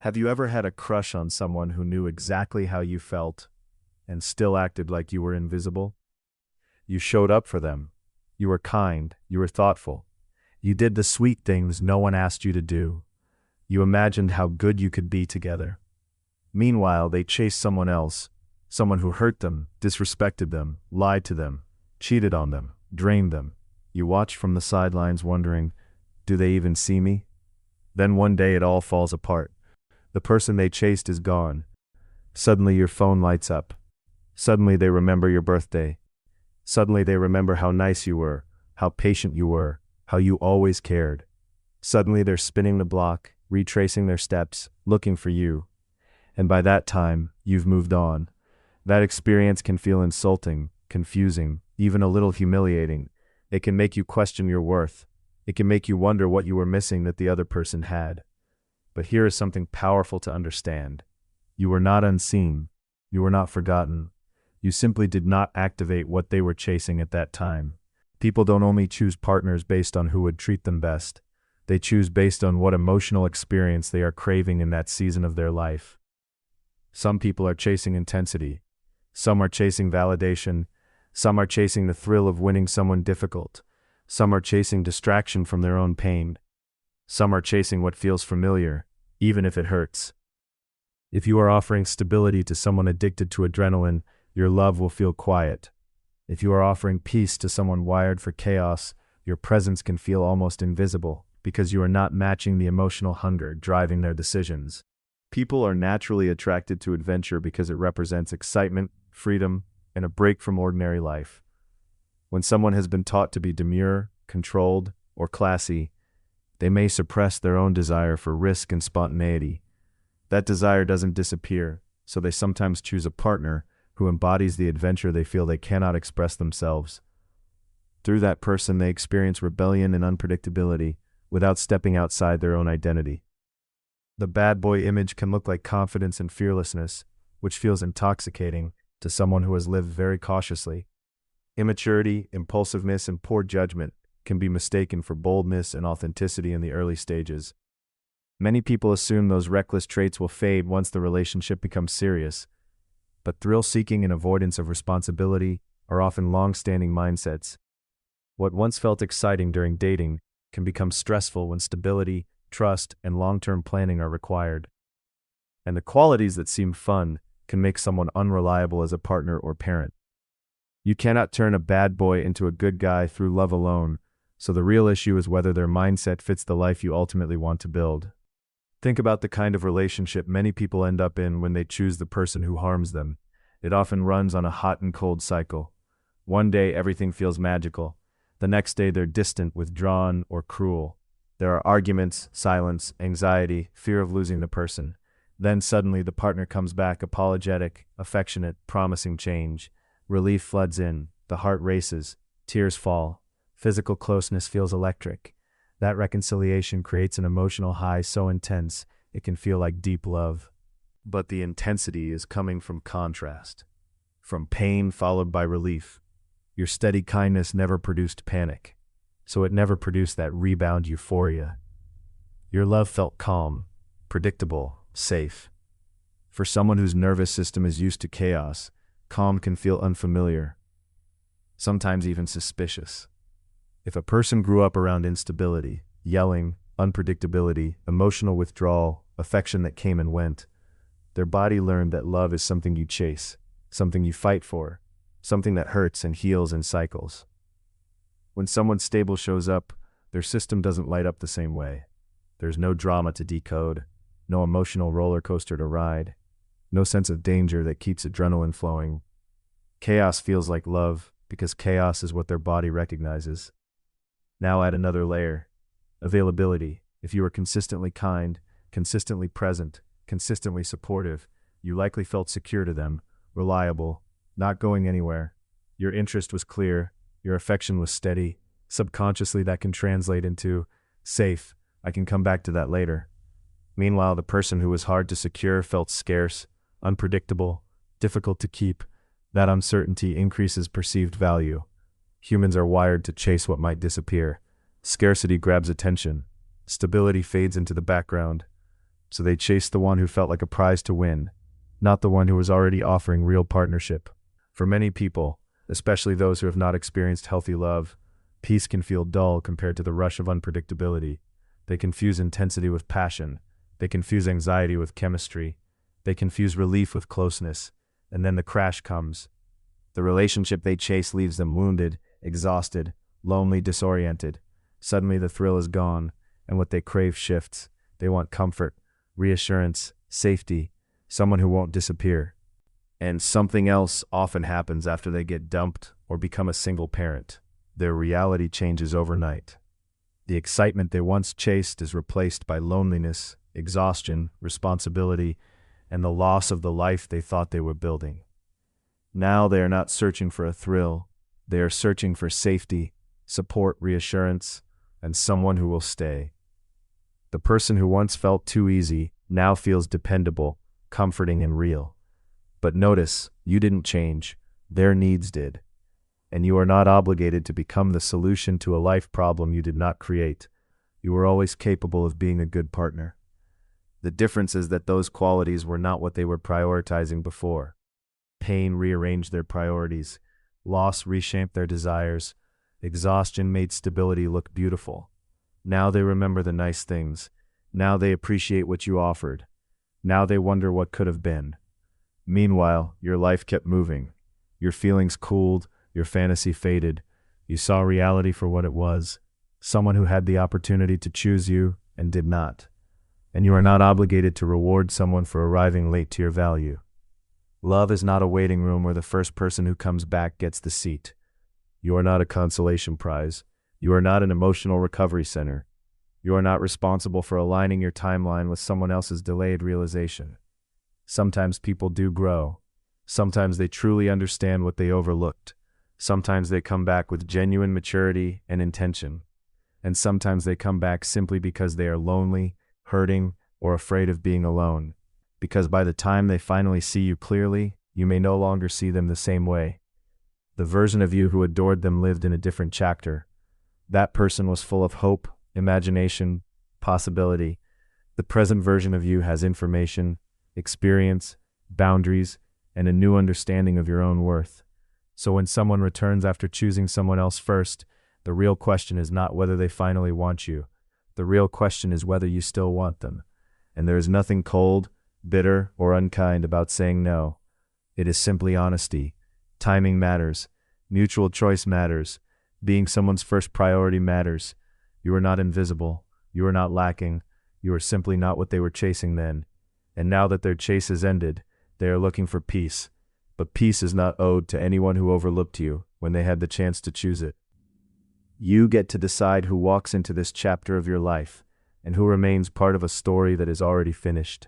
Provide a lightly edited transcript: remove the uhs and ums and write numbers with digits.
Have you ever had a crush on someone who knew exactly how you felt and still acted like you were invisible? You showed up for them. You were kind. You were thoughtful. You did the sweet things no one asked you to do. You imagined how good you could be together. Meanwhile, they chased someone else, someone who hurt them, disrespected them, lied to them, cheated on them, drained them. You watched from the sidelines wondering, do they even see me? Then one day it all falls apart. The person they chased is gone. Suddenly your phone lights up. Suddenly they remember your birthday. Suddenly they remember how nice you were, how patient you were, how you always cared. Suddenly they're spinning the block, retracing their steps, looking for you. And by that time, you've moved on. That experience can feel insulting, confusing, even a little humiliating. It can make you question your worth. It can make you wonder what you were missing that the other person had. But here is something powerful to understand. You were not unseen. You were not forgotten. You simply did not activate what they were chasing at that time. People don't only choose partners based on who would treat them best. They choose based on what emotional experience they are craving in that season of their life. Some people are chasing intensity. Some are chasing validation. Some are chasing the thrill of winning someone difficult. Some are chasing distraction from their own pain. Some are chasing what feels familiar, even if it hurts. If you are offering stability to someone addicted to adrenaline, your love will feel quiet. If you are offering peace to someone wired for chaos, your presence can feel almost invisible because you are not matching the emotional hunger driving their decisions. People are naturally attracted to adventure because it represents excitement, freedom, and a break from ordinary life. When someone has been taught to be demure, controlled, or classy, they may suppress their own desire for risk and spontaneity. That desire doesn't disappear, so they sometimes choose a partner who embodies the adventure they feel they cannot express themselves. Through that person, they experience rebellion and unpredictability without stepping outside their own identity. The bad boy image can look like confidence and fearlessness, which feels intoxicating to someone who has lived very cautiously. Immaturity, impulsiveness, and poor judgment can be mistaken for boldness and authenticity in the early stages. Many people assume those reckless traits will fade once the relationship becomes serious, but thrill-seeking and avoidance of responsibility are often long-standing mindsets. What once felt exciting during dating can become stressful when stability, trust, and long-term planning are required. And the qualities that seem fun can make someone unreliable as a partner or parent. You cannot turn a bad boy into a good guy through love alone, so the real issue is whether their mindset fits the life you ultimately want to build. Think about the kind of relationship many people end up in when they choose the person who harms them. It often runs on a hot and cold cycle. One day everything feels magical. The next day they're distant, withdrawn, or cruel. There are arguments, silence, anxiety, fear of losing the person. Then suddenly the partner comes back apologetic, affectionate, promising change. Relief floods in, the heart races, tears fall. Physical closeness feels electric. That reconciliation creates an emotional high so intense it can feel like deep love. But the intensity is coming from contrast, from pain followed by relief. Your steady kindness never produced panic, so it never produced that rebound euphoria. Your love felt calm, predictable, safe. For someone whose nervous system is used to chaos, calm can feel unfamiliar, sometimes even suspicious. If a person grew up around instability, yelling, unpredictability, emotional withdrawal, affection that came and went, their body learned that love is something you chase, something you fight for, something that hurts and heals in cycles. When someone stable shows up, their system doesn't light up the same way. There's no drama to decode, no emotional roller coaster to ride, no sense of danger that keeps adrenaline flowing. Chaos feels like love because chaos is what their body recognizes. Now add another layer. Availability. If you were consistently kind, consistently present, consistently supportive, you likely felt secure to them, reliable, not going anywhere. Your interest was clear, your affection was steady. Subconsciously that can translate into, safe, I can come back to that later. Meanwhile, the person who was hard to secure felt scarce, unpredictable, difficult to keep. That uncertainty increases perceived value. Humans are wired to chase what might disappear. Scarcity grabs attention. Stability fades into the background. So they chased the one who felt like a prize to win, not the one who was already offering real partnership. For many people, especially those who have not experienced healthy love, peace can feel dull compared to the rush of unpredictability. They confuse intensity with passion. They confuse anxiety with chemistry. They confuse relief with closeness. And then the crash comes. The relationship they chase leaves them wounded, exhausted, lonely, disoriented. Suddenly the thrill is gone, and what they crave shifts. They want comfort, reassurance, safety, someone who won't disappear. And something else often happens after they get dumped or become a single parent. Their reality changes overnight. The excitement they once chased is replaced by loneliness, exhaustion, responsibility, and the loss of the life they thought they were building. Now they are not searching for a thrill. They are searching for safety, support, reassurance, and someone who will stay. The person who once felt too easy now feels dependable, comforting, and real. But notice, you didn't change. Their needs did. And you are not obligated to become the solution to a life problem you did not create. You were always capable of being a good partner. The difference is that those qualities were not what they were prioritizing before. Pain rearranged their priorities. Loss reshaped their desires. Exhaustion made stability look beautiful. Now they remember the nice things. Now they appreciate what you offered. Now they wonder what could have been. Meanwhile, your life kept moving. Your feelings cooled. Your fantasy faded. You saw reality for what it was. Someone who had the opportunity to choose you and did not. And you are not obligated to reward someone for arriving late to your value. Love is not a waiting room where the first person who comes back gets the seat. You are not a consolation prize. You are not an emotional recovery center. You are not responsible for aligning your timeline with someone else's delayed realization. Sometimes people do grow. Sometimes they truly understand what they overlooked. Sometimes they come back with genuine maturity and intention. And sometimes they come back simply because they are lonely, hurting, or afraid of being alone. Because by the time they finally see you clearly, you may no longer see them the same way. The version of you who adored them lived in a different chapter. That person was full of hope, imagination, possibility. The present version of you has information, experience, boundaries, and a new understanding of your own worth. So when someone returns after choosing someone else first, the real question is not whether they finally want you. The real question is whether you still want them. And there is nothing cold, bitter, or unkind about saying no. It is simply honesty. Timing matters. Mutual choice matters. Being someone's first priority matters. You are not invisible. You are not lacking. You are simply not what they were chasing then. And now that their chase has ended, they are looking for peace. But peace is not owed to anyone who overlooked you when they had the chance to choose it. You get to decide who walks into this chapter of your life and who remains part of a story that is already finished.